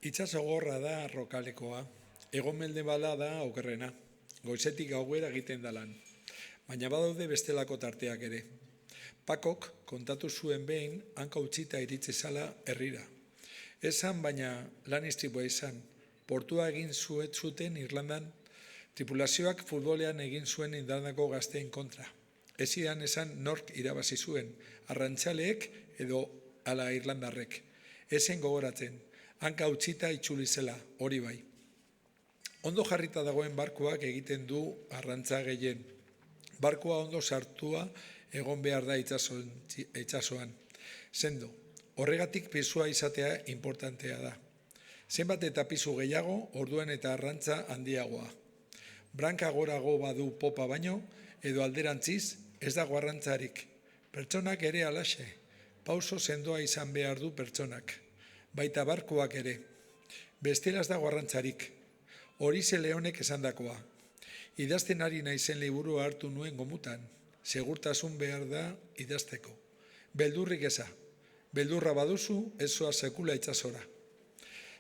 Itsasogorra da arrokalekoa, hego-mendebala da okerrena, goizetik gauera egiten da lan. Baina badaude bestelako tarteak ere. Pakok kontatu zuen behin hanka utzita iritsi zala herrira. Esan baina lan istripua izan, portua egin zuten Irlandan, tripulazioak futbolean egin zuen Irlandako gazteen kontra. Ez zidan esan nork irabazi zuen, arrantzaleek edo ala irlandarrek. Ezen gogoratzen, hanka utzita itzuli zela, hori bai. Ondo jarrita dagoen barkuak egiten du arrantza gehien. Barkua ondo sartua egon behar da itsasoan. Sendo, horregatik pisua izatea importantea da. Zenbat eta pisu gehiago, orduen eta arrantza handiagoa. Branka gorago badu popa baino, edo alderantziz, ez dago arrantzarik. Pertsonak ere alaxe, pauso sendoa izan behar du pertsonak. Baita barkuak ere. Bestelaz dago arrantzarik. Horize Leonek esandakoa. Idazten ari naizen liburua hartu nuen gomutan. Segurtasun behar da idazteko. Beldurrik eza. Beldurra baduzu, ez zoa sekula itsasora.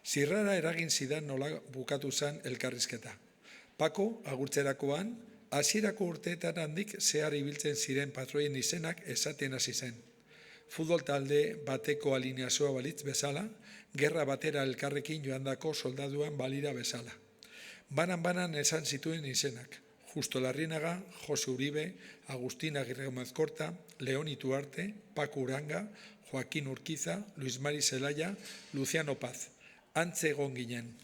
Zirrara eragin zidan nola bukatu zen elkarrizketa. Pako, agurtzerakoan, hasierako urteetan handik zehar ibiltzen ziren patroien izenak esaten hasi zen. Futbol talde bateko alineazioa balitz bezala, gerra batera elkarrekin joandako soldaduan balira bezala. Banan esan zituen izenak. Justo Larrinaga, Jose Uribe, Agustín Agirre Mazkorta, León Ituarte, Paco Uranga, Joaquín Urquiza, Luis Mari Zelaya, Luciano Paz. Antze egon ginen.